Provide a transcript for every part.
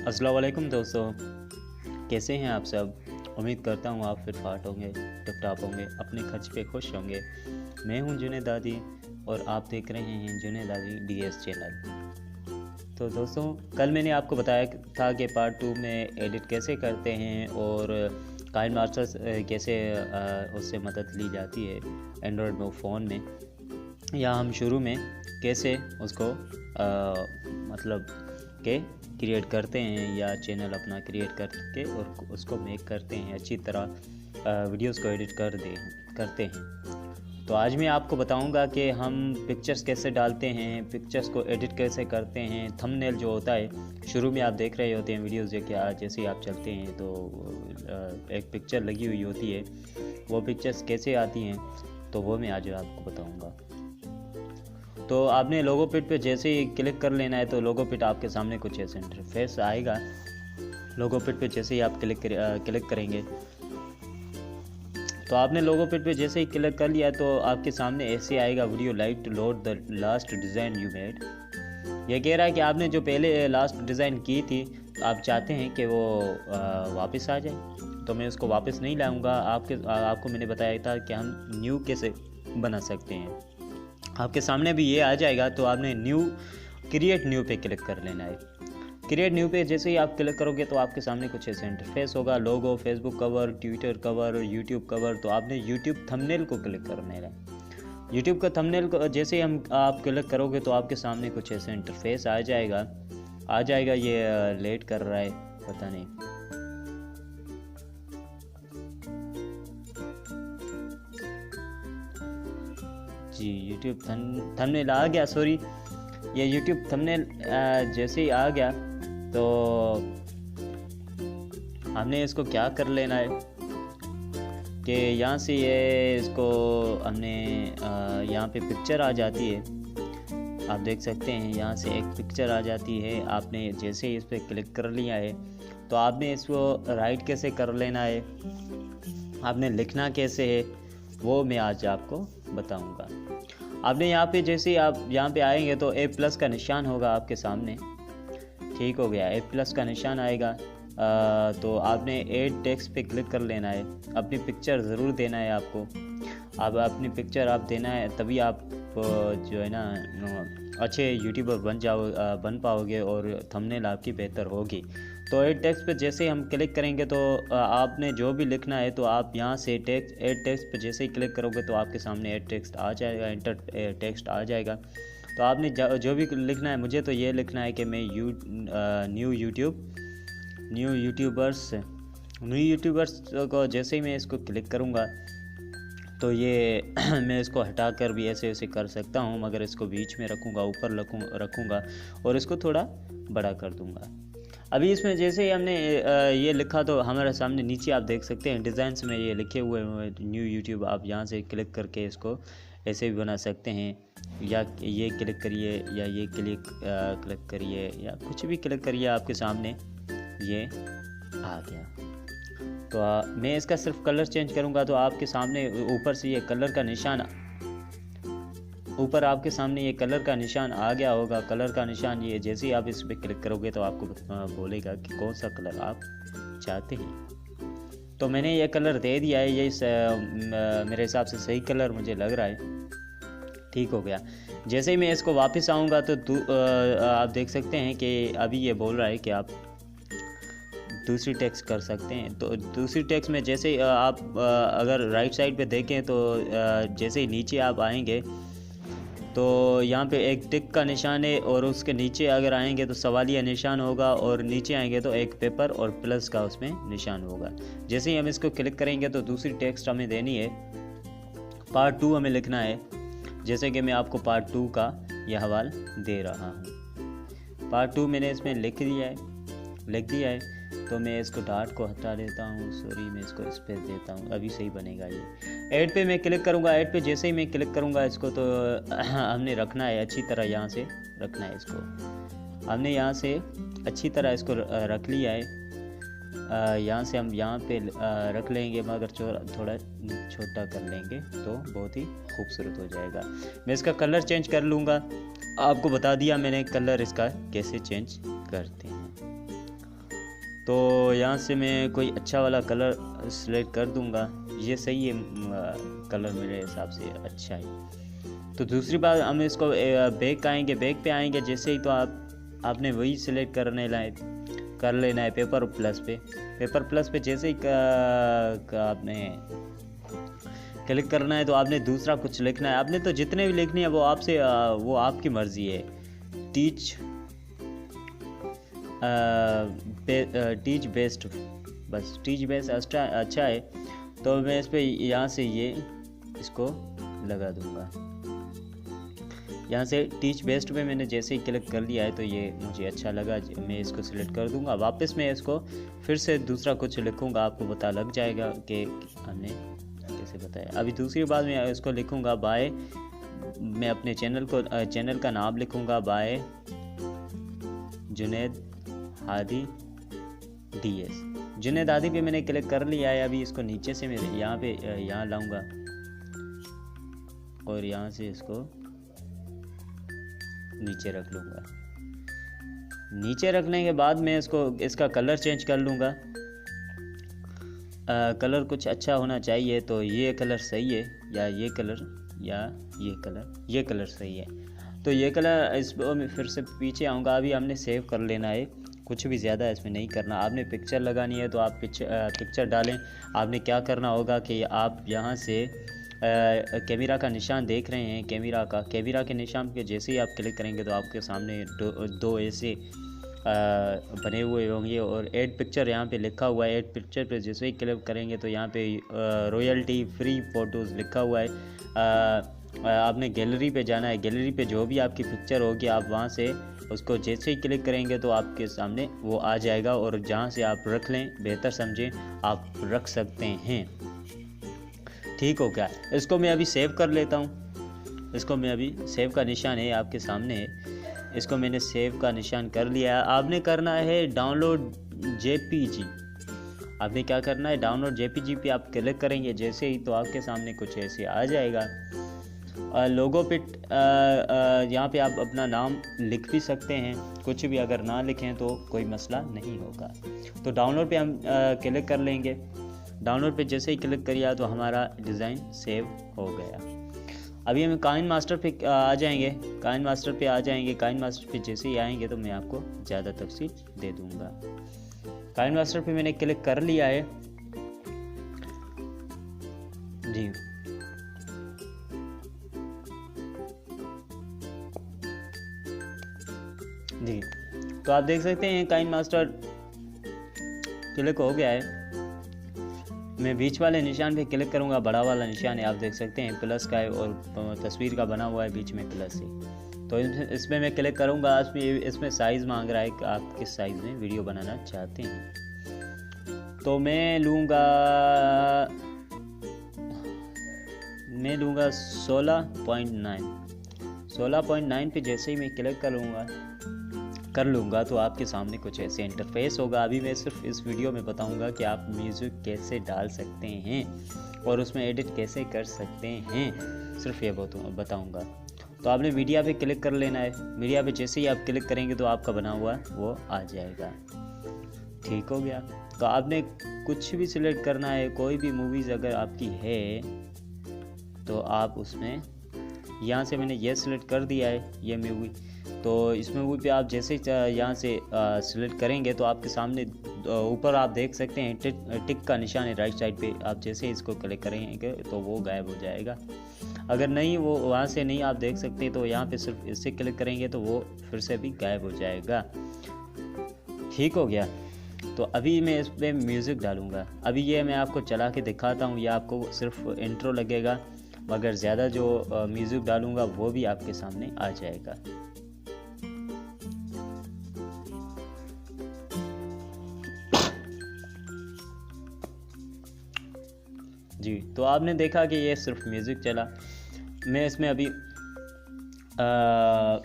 अस्सलाम वालेकुम दोस्तों, कैसे हैं आप सब। उम्मीद करता हूँ आप फिट फाट होंगे, टिप टाप होंगे, अपने खर्च पे खुश होंगे। मैं हूँ जुनेद दादी और आप देख रहे हैं जुनेद दादी DS चैनल। तो दोस्तों, कल मैंने आपको बताया था कि पार्ट 2 में एडिट कैसे करते हैं और काइन मास्टर्स कैसे उससे मदद ली जाती है एंड्रॉयड फ़ोन में, या हम शुरू में कैसे उसको मतलब के क्रिएट करते हैं या चैनल अपना क्रिएट करके और उसको मेक करते हैं, अच्छी तरह वीडियोस को एडिट करते हैं। तो आज मैं आपको बताऊंगा कि हम पिक्चर्स कैसे डालते हैं, पिक्चर्स को एडिट कैसे करते हैं। थंबनेल जो होता है, शुरू में आप देख रहे होते हैं वीडियोस जैसे ही आप चलते हैं तो एक पिक्चर लगी हुई होती है, वो पिक्चर्स कैसे आती हैं तो वो मैं आज आपको बताऊँगा। तो आपने लोगो पिट पे जैसे ही क्लिक कर लेना है तो लोगो पिट आपके सामने कुछ ऐसे इंटरफेस आएगा। लोगो पिट पे जैसे ही आप क्लिक करेंगे तो आपने लोगो पिट पे जैसे ही क्लिक कर लिया तो आपके सामने ऐसे आएगा, video like to load the last design you made. यह कह रहा है कि आपने जो पहले लास्ट डिज़ाइन की थी आप चाहते हैं कि वो वापस आ जाए। तो मैं उसको वापस नहीं लाऊंगा। आपको मैंने बताया था कि हम न्यू कैसे बना सकते हैं। आपके सामने भी ये आ जाएगा, तो आपने क्रिएट न्यू पे क्लिक कर लेना है। क्रिएट न्यू पे जैसे ही आप क्लिक करोगे तो आपके सामने कुछ ऐसे इंटरफेस होगा, logo, Facebook cover, Twitter cover, YouTube cover. तो आपने यूट्यूब थंबनेल को क्लिक करना है। यूट्यूब का थंबनेल को जैसे ही आप क्लिक करोगे तो आपके सामने कुछ ऐसे इंटरफेस आ जाएगा। ये लेट कर रहा है, पता नहीं। जी, यूट्यूब थंबनेल आ गया। सॉरी, ये यूट्यूब थंबनेल जैसे ही आ गया तो हमने इसको क्या कर लेना है कि यहाँ से इसको हमने यहाँ पे पिक्चर आ जाती है, आप देख सकते हैं। यहाँ से एक पिक्चर आ जाती है। आपने जैसे ही इस पर क्लिक कर लिया है तो आपने इसको राइट कैसे कर लेना है, आपने लिखना कैसे है, वो मैं आज आपको बताऊंगा। आपने यहाँ पे जैसे ही आप यहाँ पे आएंगे तो A+ का निशान होगा आपके सामने। ठीक हो गया, A+ का निशान आएगा। तो आपने ऐड टेक्स्ट पे क्लिक कर लेना है। अपनी पिक्चर ज़रूर देना है आपको। अब अपनी पिक्चर आप देना है, तभी आप जो है ना अच्छे यूट्यूबर बन पाओगे और थंबनेल आपकी बेहतर होगी। तो ऐड टेक्स्ट पे जैसे ही हम क्लिक करेंगे तो आपने जो भी लिखना है तो आप यहाँ से ऐड टेक्स्ट पे जैसे ही क्लिक करोगे तो आपके सामने ऐड टेक्स्ट आ जाएगा, इंटर टेक्स्ट आ जाएगा। तो आपने जो भी लिखना है, मुझे तो ये लिखना है कि मैं न्यू यूट्यूबर्स को जैसे ही मैं इसको क्लिक करूँगा तो ये मैं इसको हटाकर भी ऐसे कर सकता हूँ, मगर इसको बीच में रखूँगा, ऊपर रखूँगा और इसको थोड़ा बड़ा कर दूँगा। अभी इसमें जैसे ही हमने ये लिखा तो हमारे सामने नीचे आप देख सकते हैं डिज़ाइंस में ये लिखे हुए न्यू यूट्यूब। आप यहाँ से क्लिक करके इसको ऐसे भी बना सकते हैं, या ये क्लिक करिए या ये क्लिक करिए या कुछ भी क्लिक करिए, आपके सामने ये आ गया। तो मैं इसका सिर्फ कलर चेंज करूँगा तो आपके सामने ऊपर से ये कलर का निशान ऊपर आपके सामने ये कलर का निशान आ गया होगा। कलर का निशान ये जैसे ही आप इस पर क्लिक करोगे तो आपको बोलेगा कि कौन सा कलर आप चाहते हैं। तो मैंने ये कलर दे दिया है। ये मेरे हिसाब से सही कलर मुझे लग रहा है। ठीक हो गया। जैसे ही मैं इसको वापस आऊँगा तो आप देख सकते हैं कि अभी ये बोल रहा है कि आप दूसरी टेक्स्ट कर सकते हैं। तो दूसरी टेक्स्ट में जैसे आप अगर राइट साइड पे देखें तो जैसे ही नीचे आप आएंगे तो यहाँ पे एक टिक का निशान है और उसके नीचे अगर आएंगे तो सवालिया निशान होगा, और नीचे आएंगे तो एक पेपर और प्लस का उसमें निशान होगा। जैसे ही हम इसको क्लिक करेंगे तो दूसरी टेक्स्ट हमें देनी है, पार्ट 2 हमें लिखना है। जैसे कि मैं आपको पार्ट 2 का यह हवाला दे रहा हूँ। पार्ट 2 मैंने इसमें लिख दिया है। तो मैं इसको डाट को हटा देता हूँ। सॉरी, मैं इसको स्पेस देता हूँ, अभी सही बनेगा। ये ऐड पे मैं क्लिक करूँगा। ऐड पे जैसे ही मैं क्लिक करूँगा इसको तो हमने रखना है अच्छी तरह, यहाँ से रखना है इसको। हमने यहाँ से अच्छी तरह इसको रख लिया है। यहाँ से हम यहाँ पे रख लेंगे, मगर थोड़ा छोटा कर लेंगे तो बहुत ही खूबसूरत हो जाएगा। मैं इसका कलर चेंज कर लूँगा। आपको बता दिया मैंने कलर इसका कैसे चेंज करते हैं। तो यहाँ से मैं कोई अच्छा वाला कलर सेलेक्ट कर दूँगा। ये सही है, कलर मेरे हिसाब से अच्छा है। तो दूसरी बात हम इसको बैक आएंगे, बैक पे आएंगे जैसे ही तो आपने वही सिलेक्ट कर लेना है पेपर प्लस पे जैसे ही आपने क्लिक करना है तो आपने दूसरा कुछ लिखना है। आपने तो जितने भी लिखने हैं वो आपकी मर्ज़ी है। टीच बेस्ट, बस टीच बेस्ट अच्छा है। तो मैं इस पर यहाँ से इसको लगा दूँगा। यहाँ से टीच बेस्ट पे मैंने जैसे ही क्लिक कर लिया है तो ये मुझे अच्छा लगा, मैं इसको सिलेक्ट कर दूँगा। वापस मैं इसको फिर से दूसरा कुछ लिखूँगा, आपको पता लग जाएगा कि हमने कैसे बताया। अभी दूसरी बात मैं इसको लिखूँगा बाय, मैं अपने चैनल का नाम लिखूँगा बाय जुनैद हादी DS। जुनैद हादी पे मैंने क्लिक कर लिया है। अभी इसको नीचे से मैं यहाँ लाऊंगा और यहाँ से इसको नीचे रख लूँगा। नीचे रखने के बाद मैं इसका कलर चेंज कर लूँगा। कलर कुछ अच्छा होना चाहिए, तो ये कलर सही है या ये कलर सही है। तो ये कलर, इस मैं फिर से पीछे आऊँगा। अभी हमने सेव कर लेना है, कुछ भी ज़्यादा इसमें नहीं करना। आपने पिक्चर लगानी है तो आप पिक्चर डालें। आपने क्या करना होगा कि आप यहाँ से कैमरा का निशान देख रहे हैं, कैमरा के निशान पे जैसे ही आप क्लिक करेंगे तो आपके सामने दो ऐसे बने हुए होंगे और ऐड पिक्चर यहाँ पे लिखा हुआ है। ऐड पिक्चर पे जैसे ही क्लिक करेंगे तो यहाँ पे रॉयल्टी फ्री फ़ोटोज़ लिखा हुआ है। आपने गैलरी पे जाना है। गैलरी पे जो भी आपकी पिक्चर होगी आप वहाँ से उसको जैसे ही क्लिक करेंगे तो आपके सामने वो आ जाएगा और जहाँ से आप रख लें, बेहतर समझें आप रख सकते हैं। ठीक हो क्या? इसको मैं अभी सेव कर लेता हूँ। इसको मैं अभी सेव का निशान है आपके सामने है, इसको मैंने सेव का निशान कर लिया है। आपने करना है डाउनलोड JPG। आपने क्या करना है, डाउनलोड JPG पे आप क्लिक करेंगे जैसे ही तो आपके सामने कुछ ऐसे आ जाएगा। लोगो पे यहाँ पे आप अपना नाम लिख भी सकते हैं, कुछ भी अगर ना लिखें तो कोई मसला नहीं होगा। तो डाउनलोड पे हम क्लिक कर लेंगे। डाउनलोड पे जैसे ही क्लिक करिए तो हमारा डिज़ाइन सेव हो गया। अभी हम काइन मास्टर पे आ जाएंगे। काइन मास्टर पे जैसे ही आएंगे तो मैं आपको ज़्यादा तफसील दे दूँगा। काइन मास्टर पे मैंने क्लिक कर लिया है जी। तो आप देख सकते हैं काइन मास्टर क्लिक हो गया है। मैं बीच वाले निशान पे क्लिक करूंगा, बड़ा वाला निशान है आप देख सकते हैं प्लस का है और तस्वीर का बना हुआ है बीच में प्लस है। तो इसमें मैं क्लिक करूंगा। इसमें साइज़ मांग रहा है कि आप किस साइज़ में वीडियो बनाना चाहते हैं। तो मैं लूँगा 16.9 पे जैसे ही मैं क्लिक कर लूँगा तो आपके सामने कुछ ऐसे इंटरफेस होगा। अभी मैं सिर्फ इस वीडियो में बताऊँगा कि आप म्यूज़िक कैसे डाल सकते हैं और उसमें एडिट कैसे कर सकते हैं, सिर्फ ये बताऊँगा। तो आपने मीडिया पे क्लिक कर लेना है। मीडिया पे जैसे ही आप क्लिक करेंगे तो आपका बना हुआ वो आ जाएगा। ठीक हो गया। तो आपने कुछ भी सिलेक्ट करना है, कोई भी मूवीज़ अगर आपकी है तो आप उसमें, यहाँ से मैंने ये सिलेक्ट कर दिया है ये मूवी। तो इस मूवी पे आप जैसे यहाँ से सिलेक्ट करेंगे तो आपके सामने ऊपर आप देख सकते हैं टिक का निशान है राइट साइड पे। आप जैसे इसको क्लिक करेंगे तो वो गायब हो जाएगा। अगर नहीं वो वहाँ से नहीं आप देख सकते तो यहाँ पे सिर्फ इससे क्लिक करेंगे तो वो फिर से भी गायब हो जाएगा। ठीक हो गया। तो अभी मैं इस पर म्यूज़िक डालूँगा। अभी ये मैं आपको चला के दिखाता हूँ, ये आपको सिर्फ इंट्रो लगेगा, मगर ज़्यादा जो म्यूज़िक डालूँगा वो भी आपके सामने आ जाएगा। जी, तो आपने देखा कि ये सिर्फ म्यूज़िक चला। मैं इसमें अभी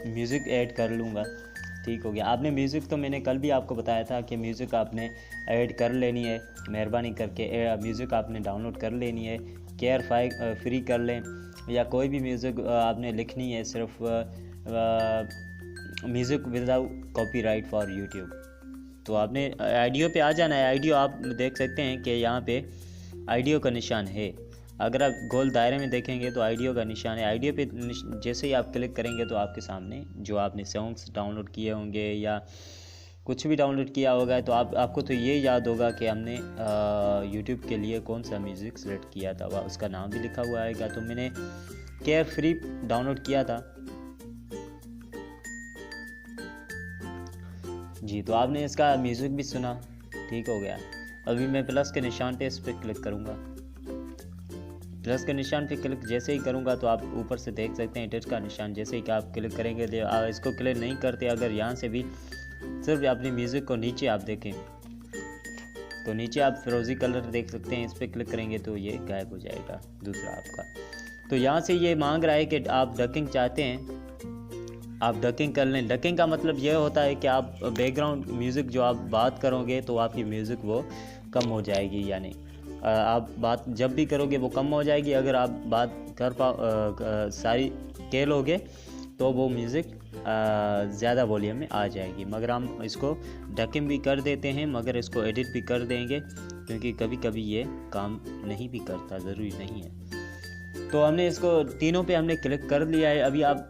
म्यूज़िक ऐड कर लूँगा। ठीक हो गया। आपने म्यूज़िक तो मैंने कल भी आपको बताया था कि म्यूज़िक आपने ऐड कर लेनी है, मेहरबानी करके म्यूज़िक आपने डाउनलोड कर लेनी है। केयर फाइल फ्री कर लें या कोई भी म्यूज़िक आपने लिखनी है, सिर्फ music without copyright for YouTube. तो आपने आइडियो पे आ जाना है। आइडियो आप देख सकते हैं कि यहाँ पे आइडियो का निशान है। अगर आप गोल दायरे में देखेंगे तो आइडियो का निशान है। आइडियो पे जैसे ही आप क्लिक करेंगे तो आपके सामने जो आपने सॉन्ग्स डाउनलोड किए होंगे या कुछ भी डाउनलोड किया होगा, तो आपको तो ये याद होगा कि हमने यूट्यूब के लिए कौन सा म्यूज़िक सेलेक्ट किया था, वह उसका नाम भी लिखा हुआ आएगा। तो मैंने केयर फ्री डाउनलोड किया था जी। तो आपने इसका म्यूज़िक भी सुना, ठीक हो गया। अभी मैं प्लस के निशान पे इस पर क्लिक करूँगा। प्लस के निशान पे क्लिक जैसे ही करूँगा तो आप ऊपर से देख सकते हैं टच का निशान, जैसे ही कि आप क्लिक करेंगे तो इसको क्लिक नहीं करते। अगर यहाँ से भी सिर्फ अपनी म्यूज़िक को नीचे आप देखें तो नीचे आप फिरोज़ी कलर देख सकते हैं, इस पर क्लिक करेंगे तो ये गायब हो जाएगा दूसरा आपका। तो यहाँ से ये मांग रहा है कि आप डकिंग चाहते हैं, आप डकिंग कर लें। डकिंग का मतलब ये होता है कि आप बैकग्राउंड म्यूज़िक जो आप बात करोगे तो आपकी म्यूज़िक वो कम हो जाएगी, यानी आप बात जब भी करोगे वो कम हो जाएगी। अगर आप बात कर सारी कह लोगे तो वो म्यूज़िक ज़्यादा वॉल्यूम में आ जाएगी। मगर हम इसको डकिंग भी कर देते हैं, मगर इसको एडिट भी कर देंगे क्योंकि कभी कभी ये काम नहीं भी करता, ज़रूरी नहीं है। तो हमने इसको तीनों पे हमने क्लिक कर लिया है। अभी आप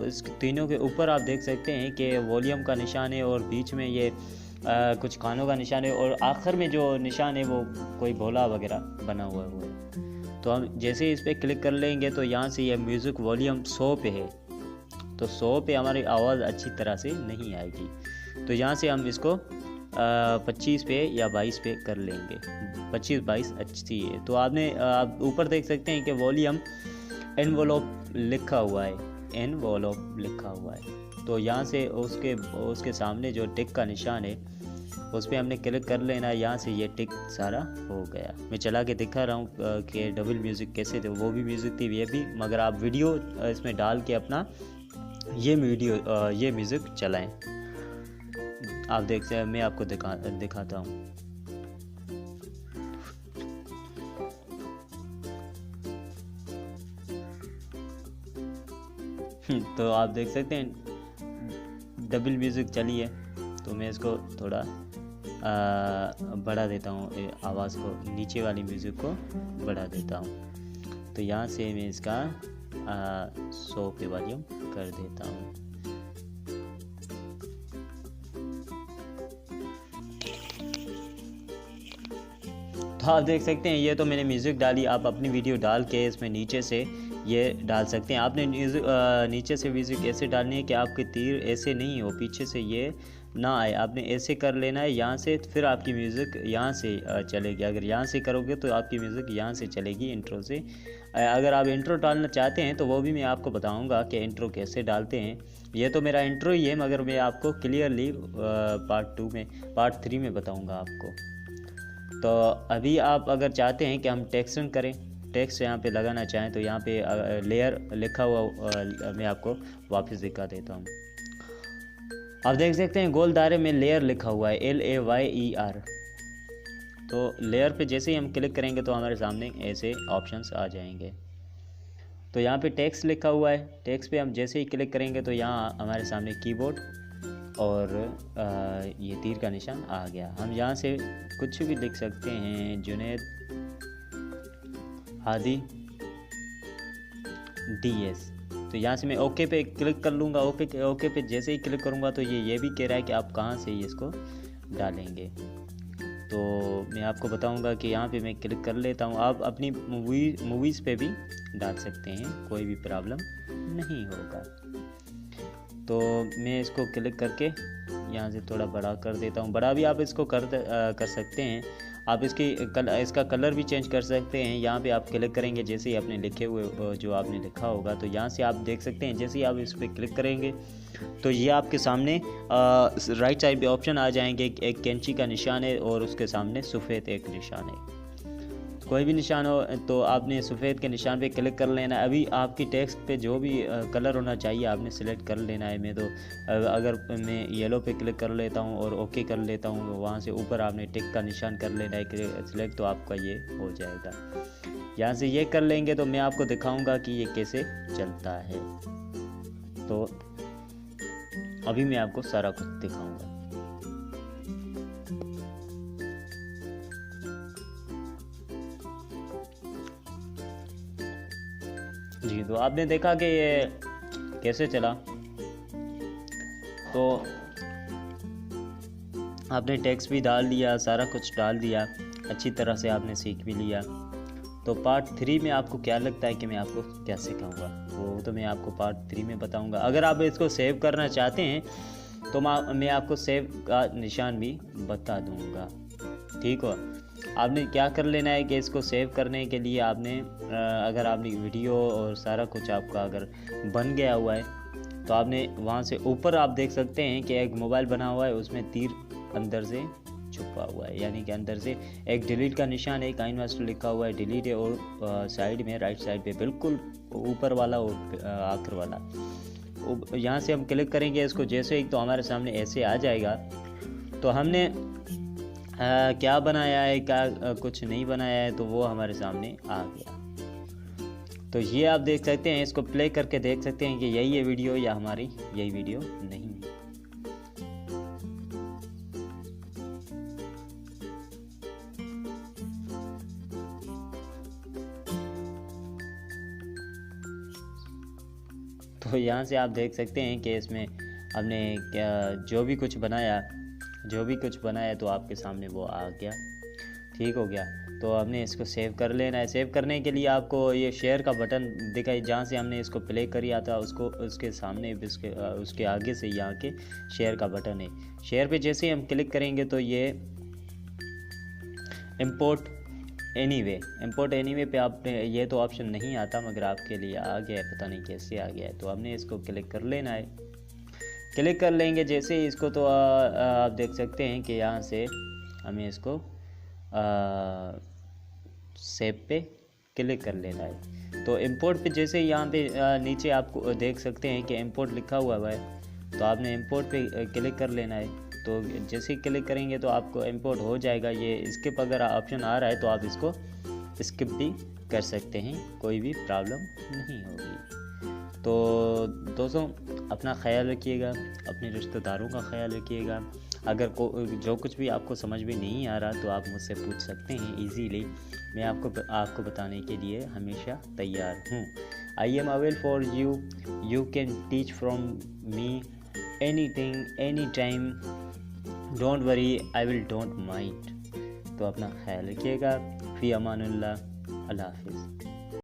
इस तीनों के ऊपर आप देख सकते हैं कि वॉल्यूम का निशान है और बीच में ये कुछ खानों का निशान है और आखिर में जो निशान है वो कोई भोला वगैरह बना हुआ है। तो हम जैसे ही इस पर क्लिक कर लेंगे तो यहाँ से ये म्यूज़िक वॉल्यूम 100 पे है, तो 100 पे हमारी आवाज़ अच्छी तरह से नहीं आएगी। तो यहाँ से हम इसको 25 पे या 22 पे कर लेंगे। 25-22 अच्छी है। तो आप ऊपर देख सकते हैं कि वॉल्यूम एनवलप लिखा हुआ है, एनवलप लिखा हुआ है। तो यहाँ से उसके सामने जो टिक का निशान है उस पर हमने क्लिक कर लेना है। यहाँ से ये टिक सारा हो गया। मैं चला के दिखा रहा हूँ कि डबल म्यूज़िक कैसे थे, वो भी म्यूज़िक थी ये भी, मगर आप वीडियो इसमें डाल के अपना ये म्यूज़िक चलाएं। आप देख सकते हैं, मैं आपको दिखाता हूँ। तो आप देख सकते हैं डबल म्यूज़िक चली है। तो मैं इसको थोड़ा बढ़ा देता हूँ, आवाज़ को, नीचे वाली म्यूज़िक को बढ़ा देता हूँ। तो यहाँ से मैं इसका 100 पे वॉल्यूम कर देता हूँ। तो आप देख सकते हैं ये तो मैंने म्यूज़िक डाली। आप अपनी वीडियो डाल के इसमें नीचे से ये डाल सकते हैं। आपने नीचे से म्यूज़िक ऐसे डालनी है कि आपके तीर ऐसे नहीं हो, पीछे से ये ना आए। आपने ऐसे कर लेना है यहाँ से, फिर आपकी म्यूज़िक यहाँ से चलेगी। अगर यहाँ से करोगे तो आपकी म्यूज़िक यहाँ से चलेगी इंट्रो से। अगर आप इंट्रो डालना चाहते हैं तो वो भी मैं आपको बताऊँगा कि इंट्रो कैसे डालते हैं। ये तो मेरा इंट्रो ही है, मगर मैं आपको क्लियरली पार्ट 3 में बताऊँगा आपको। तो अभी आप अगर चाहते हैं कि हम टेक्सचर करें, टेक्स्ट यहाँ पे लगाना चाहें तो यहाँ पे लेयर लिखा हुआ मैं आपको वापस दिखा देता हूँ। आप देख सकते हैं गोल दायरे में लेयर लिखा हुआ है, LAYER। तो लेयर पे जैसे ही हम क्लिक करेंगे तो हमारे सामने ऐसे ऑप्शंस आ जाएंगे। तो यहाँ पे टेक्स्ट लिखा हुआ है, टेक्स्ट पे हम जैसे ही क्लिक करेंगे तो यहाँ हमारे सामने कीबोर्ड और ये तीर का निशान आ गया। हम यहाँ से कुछ भी लिख सकते हैं, जुनैद हादी DS। तो यहाँ से मैं ओके पे क्लिक कर लूँगा। ओके पे जैसे ही क्लिक करूँगा तो ये भी कह रहा है कि आप कहाँ से इसको डालेंगे। तो मैं आपको बताऊँगा कि यहाँ पे मैं क्लिक कर लेता हूँ। आप अपनी मूवीज़ पे भी डाल सकते हैं, कोई भी प्रॉब्लम नहीं होगा। तो मैं इसको क्लिक करके यहाँ से थोड़ा बड़ा कर देता हूँ। बड़ा भी आप इसको कर सकते हैं। आप इसका कलर भी चेंज कर सकते हैं। यहाँ पे आप क्लिक करेंगे जैसे ही आपने लिखे हुए जो आपने लिखा होगा, तो यहाँ से आप देख सकते हैं जैसे ही आप इस पर क्लिक करेंगे तो ये आपके सामने राइट साइड पे ऑप्शन आ जाएंगे। एक कैंची का निशान है और उसके सामने सफ़ेद एक निशान है। कोई भी निशान हो तो आपने सफ़ेद के निशान पे क्लिक कर लेना है। अभी आपकी टेक्स्ट पे जो भी कलर होना चाहिए आपने सिलेक्ट कर लेना है। मैं तो अगर मैं येलो पे क्लिक कर लेता हूँ और ओके कर लेता हूँ, वहाँ से ऊपर आपने टिक का निशान कर लेना है सिलेक्ट, तो आपका ये हो जाएगा। यहाँ से ये कर लेंगे तो मैं आपको दिखाऊँगा कि ये कैसे चलता है। तो अभी मैं आपको सारा कुछ दिखाऊँगा। जी, तो आपने देखा कि ये कैसे चला। तो आपने टेक्स्ट भी डाल दिया, सारा कुछ डाल दिया, अच्छी तरह से आपने सीख भी लिया। तो पार्ट 3 में आपको क्या लगता है कि मैं आपको क्या सिखाऊंगा, वो तो मैं आपको पार्ट 3 में बताऊंगा। अगर आप इसको सेव करना चाहते हैं तो मैं आपको सेव का निशान भी बता दूंगा, ठीक हो। आपने क्या कर लेना है कि इसको सेव करने के लिए आपने अगर आपने वीडियो और सारा कुछ आपका अगर बन गया हुआ है तो आपने वहाँ से ऊपर आप देख सकते हैं कि एक मोबाइल बना हुआ है, उसमें तीर अंदर से छुपा हुआ है, यानी कि अंदर से एक डिलीट का निशान है, काइन मास्टर लिखा हुआ है, डिलीट है, और साइड में राइट साइड पे बिल्कुल ऊपर वाला और आखिर वाला, यहाँ से हम क्लिक करेंगे इसको जैसे ही तो हमारे सामने ऐसे आ जाएगा। तो हमने क्या बनाया है, क्या कुछ नहीं बनाया है, तो वो हमारे सामने आ गया। तो ये आप देख सकते हैं, इसको प्ले करके देख सकते हैं कि यही है वीडियो या हमारी यही वीडियो नहीं है। तो यहाँ से आप देख सकते हैं कि इसमें हमने क्या जो भी कुछ बनाया तो आपके सामने वो आ गया, ठीक हो गया। तो हमने इसको सेव कर लेना है। सेव करने के लिए आपको ये शेयर का बटन दिखाई, जहाँ से हमने इसको प्ले किया था उसको उसके सामने उसके आगे से यहाँ के शेयर का बटन है। शेयर पे जैसे ही हम क्लिक करेंगे तो ये इम्पोर्ट एनीवे पे आपने ये तो ऑप्शन नहीं आता, मगर आपके लिए आ गया है, पता नहीं कैसे आ गया है। तो हमने इसको क्लिक कर लेना है। क्लिक कर लेंगे जैसे ही इसको तो आप देख सकते हैं कि यहाँ से हमें इसको सेव पे क्लिक कर लेना है। तो इंपोर्ट पे जैसे ही यहाँ पे नीचे आपको देख सकते हैं कि इंपोर्ट लिखा हुआ है, तो आपने इंपोर्ट पे क्लिक कर लेना है। तो जैसे ही क्लिक करेंगे तो आपको इंपोर्ट हो जाएगा। ये स्किप अगर ऑप्शन आ रहा है तो आप इसको स्किप भी कर सकते हैं, कोई भी प्रॉब्लम नहीं होगी। तो दोस्तों अपना ख्याल रखिएगा, अपने रिश्तेदारों का ख्याल रखिएगा। अगर जो कुछ भी आपको समझ में नहीं आ रहा तो आप मुझसे पूछ सकते हैं इजीली, मैं आपको बताने के लिए हमेशा तैयार हूँ। I am available for you, you can teach from me anything any time, don't worry, I will don't mind. तो अपना ख्याल रखिएगा। फ़ी अमानुल्लाह, अल्लाह हाफिज़।